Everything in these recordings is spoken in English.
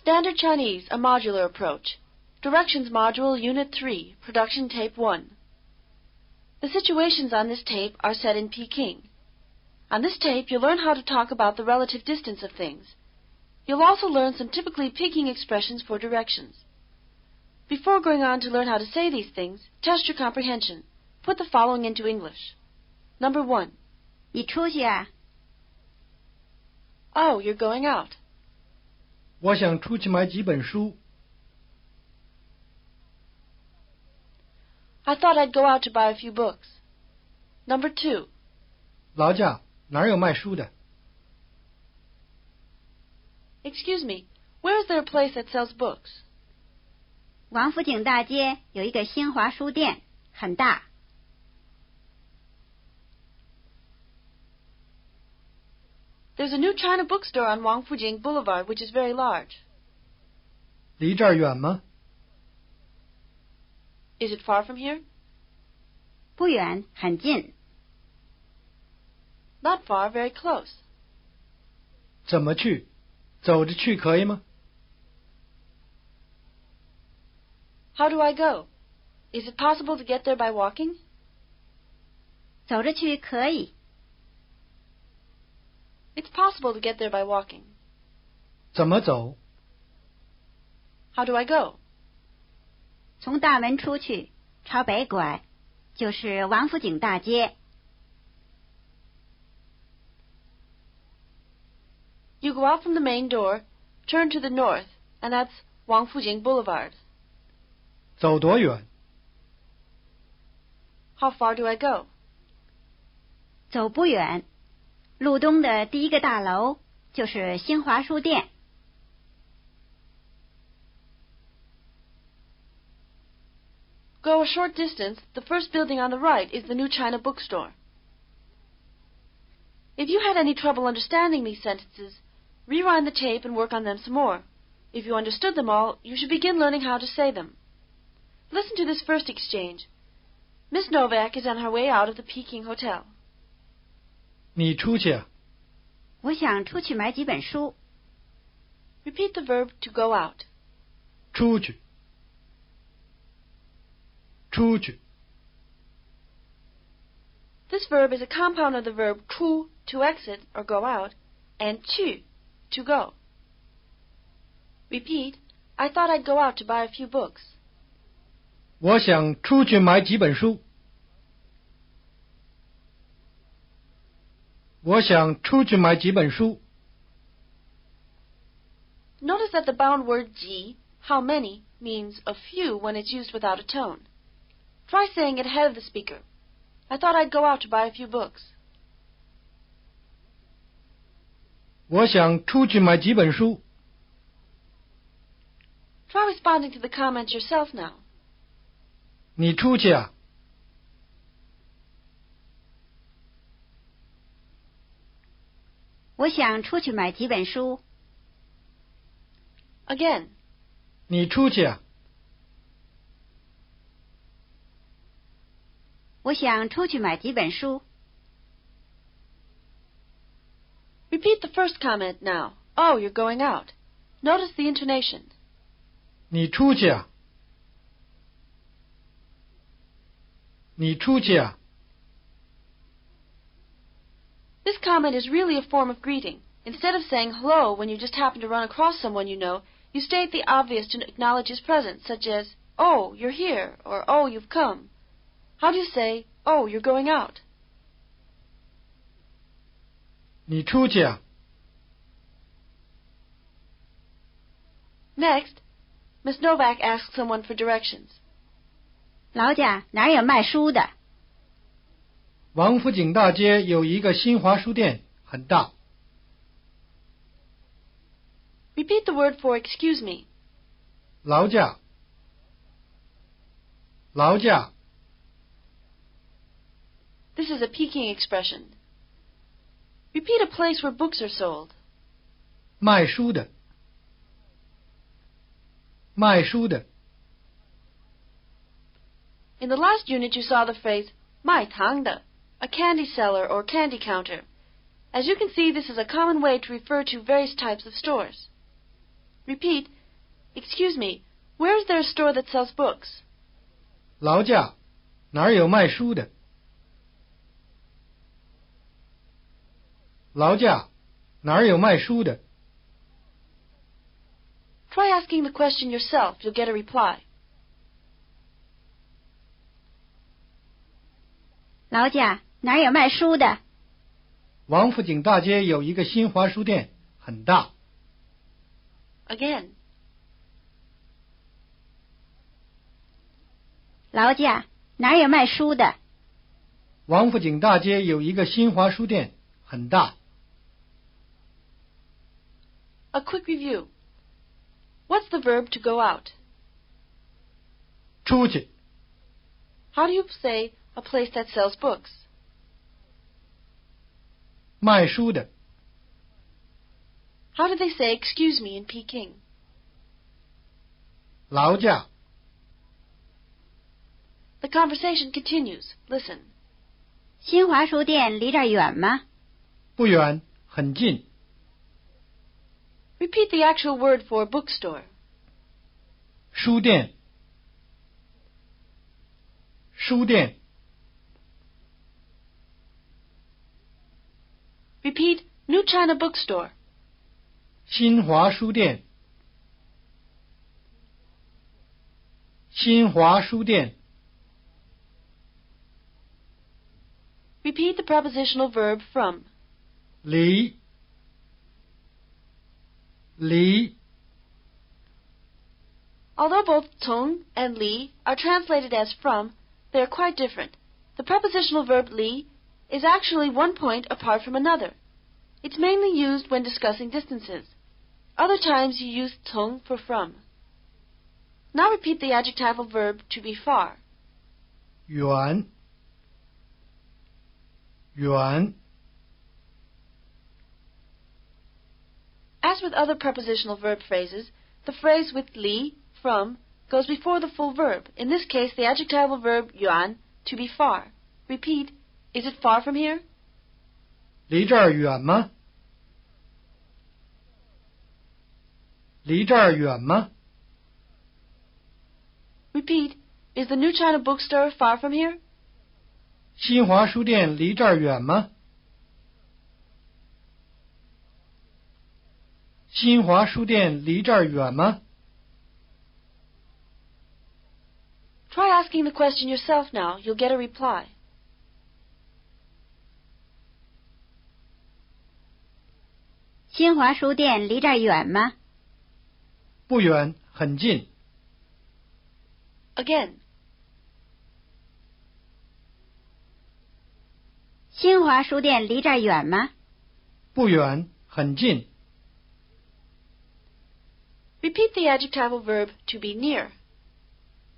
Standard Chinese, a modular approach. Directions Module, Unit 3, Production Tape 1. The situations on this tape are set in Peking. On this tape, you'll learn how to talk about the relative distance of things. You'll also learn some typically Peking expressions for directions. Before going on to learn how to say these things, test your comprehension. Put the following into English. Number 1. 你出去啊？ Oh, you're going out. 我想出去买几本书。 I thought I'd go out to buy a few books. Number 2. 劳驾，哪儿有卖书的？ Excuse me, where is there a place that sells books? 王府井大街有一个新华书店，很大。 There's a new China bookstore on Wangfujing Boulevard, which is very large. 离这儿远吗？ Is it far from here? 不远，很近。 Not far, very close. 怎么去？走着去可以吗？ How do I go? Is it possible to get there by walking? 走着去可以。 It's possible to get there by walking. 怎么走？ How do I go? 从大门出去，朝北拐，就是王府井大街。 You go out from the main door, turn to the north, and that's Wangfujing Boulevard. 走多远？ How far do I go? 走不远，路东的第一个大楼就是新华书店。 Go a short distance, the first building on the right is the new China bookstore. If you had any trouble understanding these sentences, rewind the tape and work on them some more. If you understood them all, you should begin learning how to say them. Listen to this first exchange. Miss Novak is on her way out of the Peking Hotel. 你出去啊？ 我想出去买几本书。 Repeat the verb to go out. 出去。出去。 This verb is a compound of the verb出, to exit or go out, and去, to go. Repeat, I thought I'd go out to buy a few books. 我想出去买几本书。我想出去买几本书。 Notice that the bound word 几, how many, means a few when it's used without a tone. Try saying it ahead of the speaker. I thought I'd go out to buy a few books. 我想出去买几本书。 Try responding to the comments yourself now. 你出去啊？ 我想出去买几本书。 Again, 你出去啊？ 我想出去买几本书。 repeat the first comment now. Oh, you're going out. Notice the intonation. 你出去啊？你出去啊？ This comment is really a form of greeting. Instead of saying hello when you just happen to run across someone you know, you state the obvious to acknowledge his presence, such as, oh, you're here, or oh, you've come. How do you say, oh, you're going out? 你出去啊？ Next, Miss Novak asks someone for directions. 劳驾，哪儿有卖书的？ 王府井大街有一个新华书店，很大。 Repeat the word for excuse me. 劳驾。劳驾。 This is a Peking expression. Repeat a place where books are sold. 卖书的。卖书的。 In the last unit, you saw the phrase 卖糖的, a candy seller or candy counter. As you can see, this is a common way to refer to various types of stores. Repeat, excuse me, where is there a store that sells books? 劳驾，哪儿有卖书的？劳驾，哪儿有卖书的？ Try asking the question yourself. You'll get a reply. 劳驾，哪儿有卖书的？王府井大街有一个新华书店，很大。 Again. 劳驾，哪儿有卖书的？王府井大街有一个新华书店，很大。 A quick review. What's the verb to go out? 出去， How do you say a place that sells books? 卖书的， How do they say excuse me in Peking? 劳驾， The conversation continues. Listen. 新华书店离这儿远吗？不远，很近。 Repeat the actual word for bookstore. 书店，书店， Repeat New China bookstore. 新华书店，新华书店。 Repeat the prepositional verb from. 离，离， Although both Tong and Li are translated as from, they are quite different. The prepositional verb li is actually one point apart from another. It's mainly used when discussing distances. Other times you use Tong for from. Now repeat the adjectival verb to be far. 远，远， As with other prepositional verb phrases, the phrase with li, from, goes before the full verb. In this case, the adjectival verb yuan, to be far. Repeat, is it far from here? 离这儿远吗？离这儿远吗？ Repeat, is the New China bookstore far from here? 新华书店离这儿远吗？新华书店离这儿远吗？ Try asking the question yourself now. You'll get a reply. 新华书店离这儿远吗？不远，很近。 Again. 新华书店离这儿远吗？不远，很近。 Repeat the adjectival verb to be near.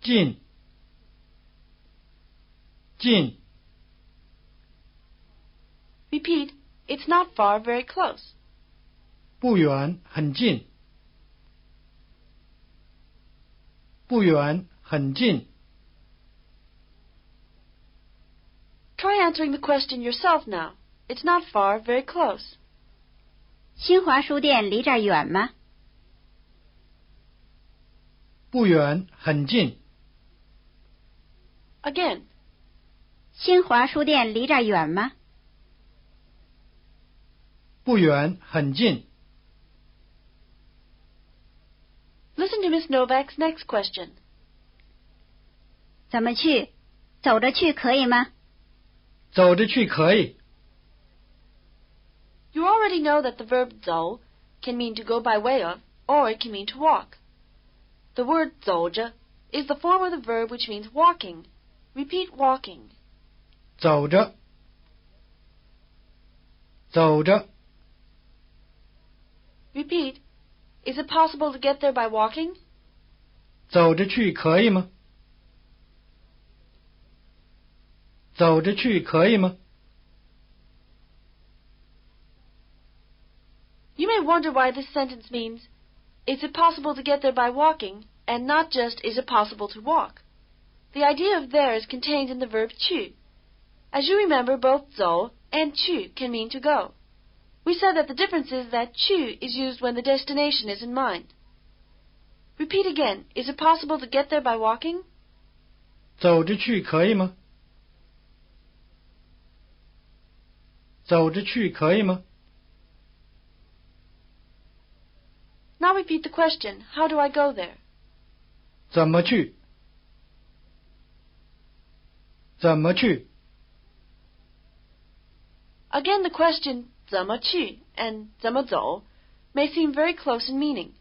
近，近。 Repeat, it's not far, very close. 不远，很近。不远，很近。 Try answering the question yourself now. It's not far, very close. 新华书店离这儿远吗？不远，很近。 Again. 新华书店离这儿远吗？不远，很近。 Listen to Miss Novak's next question. 怎么去？走着去可以吗？走着去可以。 You already know that the verb 走 can mean to go by way of, or it can mean to walk. The word 走着 is the form of the verb which means walking. Repeat walking. 走着，走着。 Repeat, is it possible to get there by walking? 走着去可以吗？走着去可以吗？ You may wonder why this sentence means, is it possible to get there by walking, and not just, is it possible to walk? The idea of there is contained in the verb 去. As you remember, both 走 and 去 can mean to go. We said that the difference is that 去 is used when the destination is in mind. Repeat again. Is it possible to get there by walking? 走着去可以吗？走着去可以吗？ Now repeat the question. How do I go there? 怎么去？怎么去？ Again, the question 怎么去 and 怎么走 may seem very close in meaning.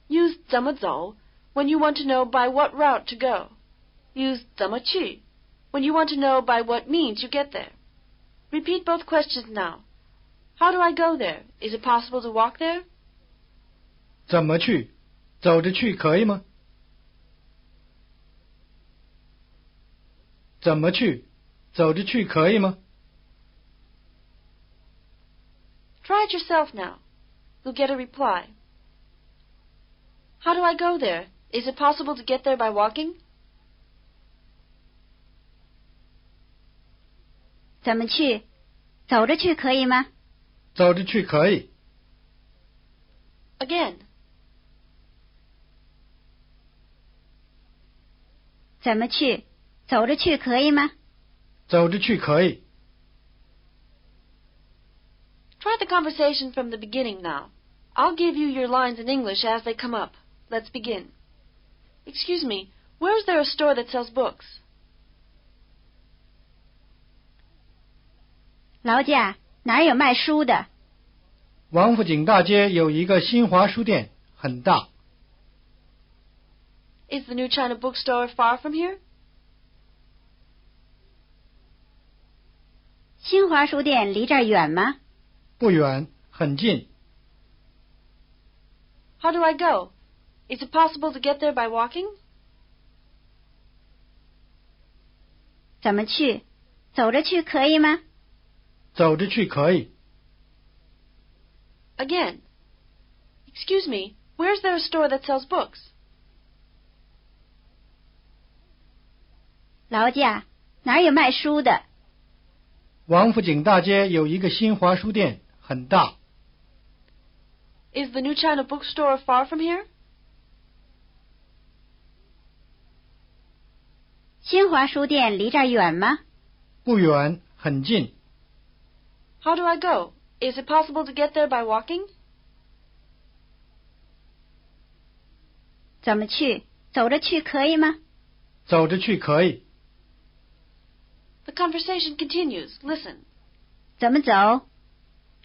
Use 怎么走 when you want to know by what route to go. Use 怎么去 when you want to know by what means you get there. Repeat both questions now. How do I go there? Is it possible to walk there? 怎么去？走着去可以吗？怎么去？走着去可以吗？ Try it yourself now. You'll get a reply. How do I go there? Is it possible to get there by walking? 怎么去？走着去可以吗？走着去可以。 Again. 怎么去？走着去可以吗？走着去可以。 Try the conversation from the beginning now. I'll give you your lines in English as they come up. Let's begin. Excuse me, where is there a store that sells books? 劳驾，哪儿有卖书的？王府井大街有一个新华书店，很大。 Is the new China bookstore far from here? 新华书店离这儿远吗？不远，很近。 How do I go? Is it possible to get there by walking? 怎么去？走着去可以吗？走着去可以。 Again. Excuse me, where is there a store that sells books? 劳驾，哪儿有卖书的？王府井大街有一个新华书店，很大。 Is the new China bookstore far from here? 新华书店离这儿远吗？不远，很近。 How do I go? Is it possible to get there by walking? 怎么去？走着去可以吗？走着去可以。 The conversation continues. Listen. 怎么走？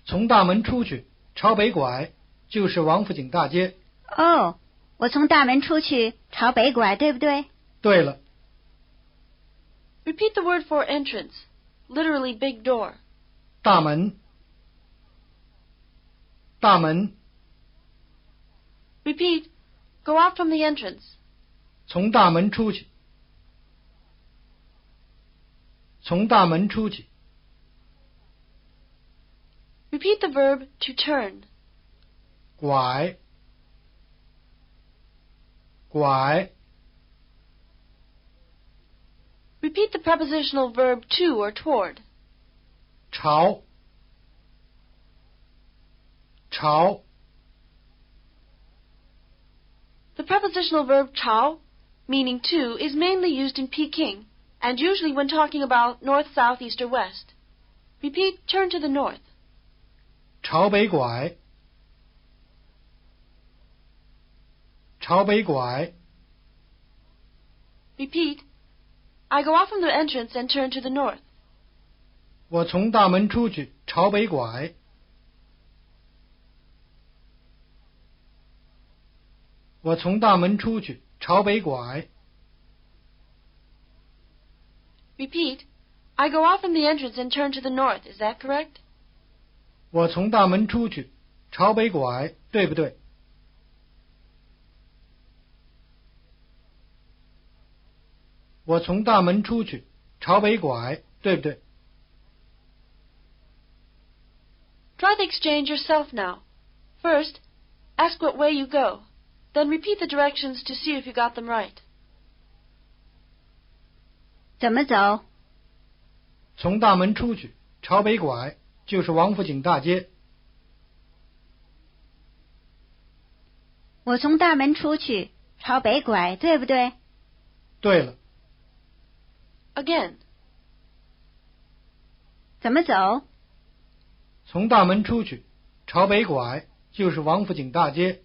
从大门出去，朝北拐，就是王府井大街。哦，我从大门出去，朝北拐，对不对？对了， Repeat the word for entrance, literally big door. 大门，大门， Repeat, go out from the entrance. 从大门出去，从大门出去。 Repeat the verb to turn. 拐，拐。 Repeat the prepositional verb to or toward. 朝，朝。 The prepositional verb 朝, meaning to, is mainly used in Peking and usually when talking about north, south, east, or west. Repeat, turn to the north. 朝北拐，朝北拐。 Repeat, I go out from the entrance and turn to the north. 我从大门出去，朝北拐。我从大门出去，朝北拐。 Repeat, I go out from the entrance and turn to the north. Is that correct? 我从大门出去，朝北拐，对不对？我从大门出去，朝北拐，对不对？ Try the exchange yourself now. First, ask what way you go. Then repeat the directions to see if you got them right. 怎么走？从大门出去，朝北拐，就是王府井大街。我从大门出去，朝北拐，对不对？对了。Again. 怎么走？从大门出去，朝北拐，就是王府井大街。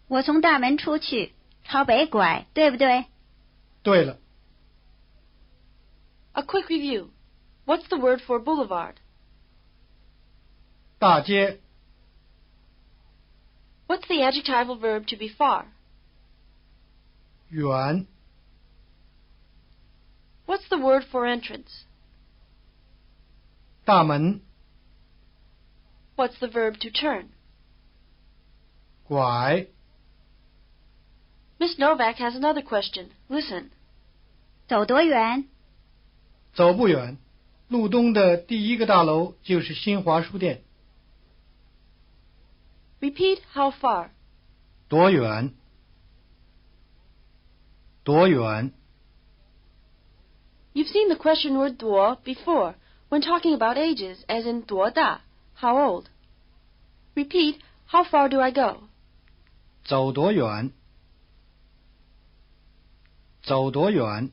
我从大门出去，朝北拐，对不对？对了。A quick review. What's the word for boulevard? 大街。What's the adjectival verb to be far? 远。What's the word for entrance? 大门。What's the verb to turn? 拐。Miss Novak has another question. Listen. 走多远？走不远，路东的第一个大楼就是新华书店。Repeat how far. 多远？多远？ You've seen the question word 多 before when talking about ages, as in 多大, how old. Repeat, how far do I go? 走多远？走多远？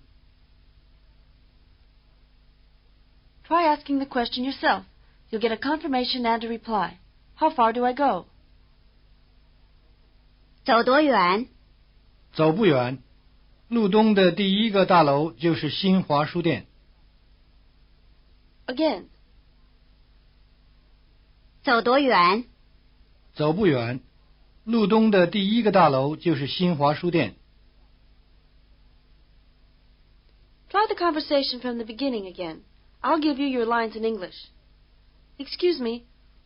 Try asking the question yourself. You'll get a confirmation and a reply. How far do I go? 走多远？走不远，路东的第一个大楼就是新华书店。Again. 走多远？走不远，路东的第一个大楼就是新华书店。Try the conversation from the beginning again. I'll give you your lines in English. Excuse me,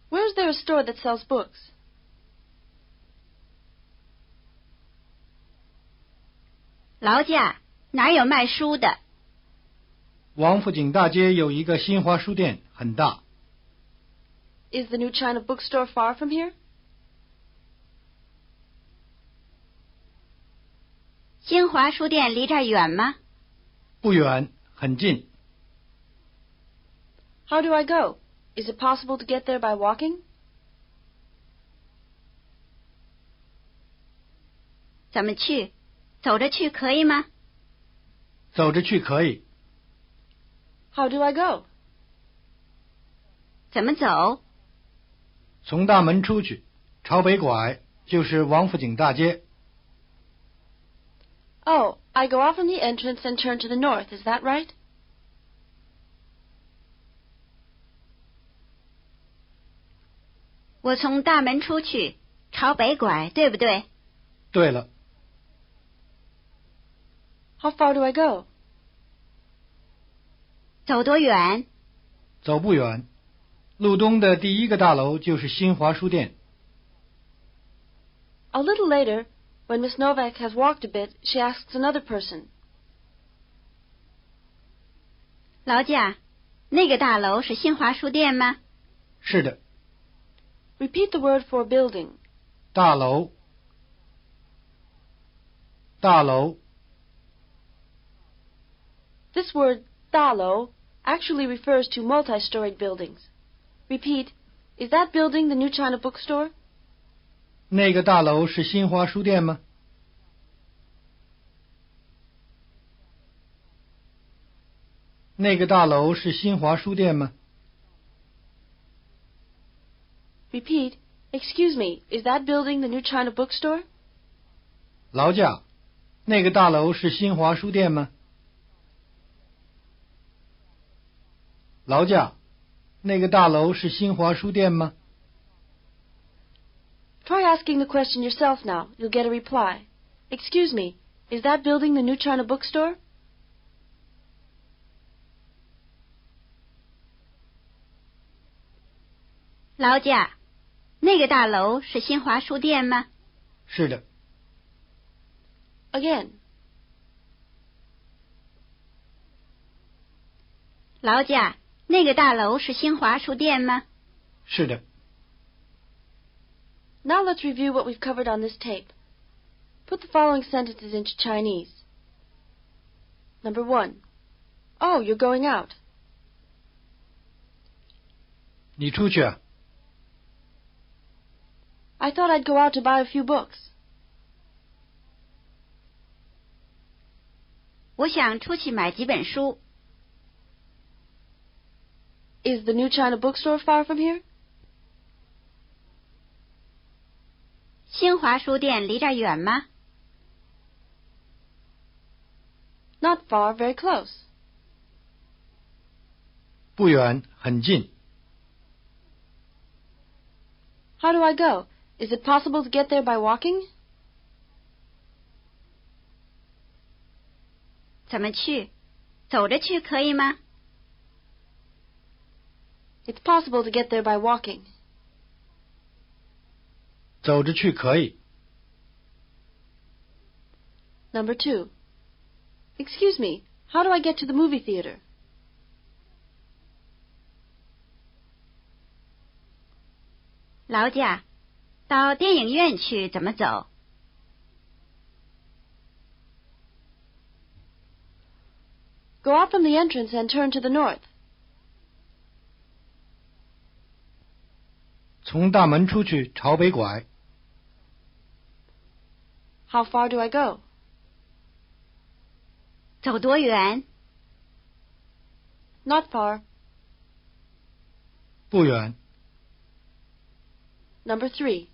where's there a store that sells books? 劳驾，哪有卖书的？王府井大街有一个新华书店，很大。Is the new China bookstore far from here? 新华书店离这儿远吗？不远，很近。How do I go? Is it possible to get there by walking? 怎么去？走着去可以吗？走着去可以。How do I go? 怎么走？从大门出去，朝北拐，就是王府井大街。Oh, I go off from the entrance and turn to the north, is that right? 我从大门出去，朝北拐，对不对？对了。How far do I go? 走多远？走不远，路东的第一个大楼就是新华书店。A little later, when Miss Novak has walked a bit, she asks another person. 劳驾，那个大楼是新华书店吗？是的。Repeat the word for building. 大楼。大楼。This word, 大楼, actually refers to multi-storied buildings. Repeat, is that building the new China bookstore? 那个大楼是新华书店吗？那个大楼是新华书店吗？ Repeat, excuse me, is that building the new China bookstore? 劳驾，那个大楼是新华书店吗？劳驾，那个大楼是新华书店吗？ Try asking the question yourself now. You'll get a reply. Excuse me, is that building the new China bookstore? 劳驾，那个大楼是新华书店吗？是的。Again. 劳驾，那个大楼是新华书店吗？是的。Now let's review what we've covered on this tape. Put the following sentences into Chinese. Number 1. Oh, you're going out. 你出去啊？ I thought I'd go out to buy a few books. 我想出去买几本书。Is the new China bookstore far from here? 新华书店离这儿远吗？ Not far, very close. 不远，很近。How do I go? Is it possible to get there by walking? 怎么去？走着去可以吗？ It's possible to get there by walking. 走着去可以。Number 2. Excuse me, how do I get to the movie theater? 劳驾，到电影院去怎么走？ Go out from the entrance and turn to the north. 从大门出去，朝北拐。How far do I go? 走多远？ Not far. 不远。Number 3.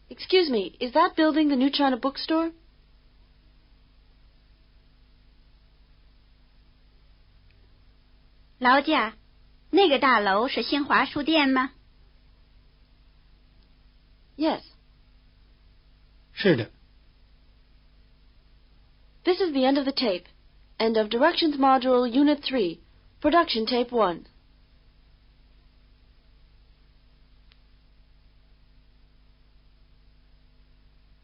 Excuse me, is that building the new China bookstore? 劳驾，那个大楼是新华书店吗？ Yes. 是的。This is the end of the tape. End of Directions Module Unit 3, Production Tape 1.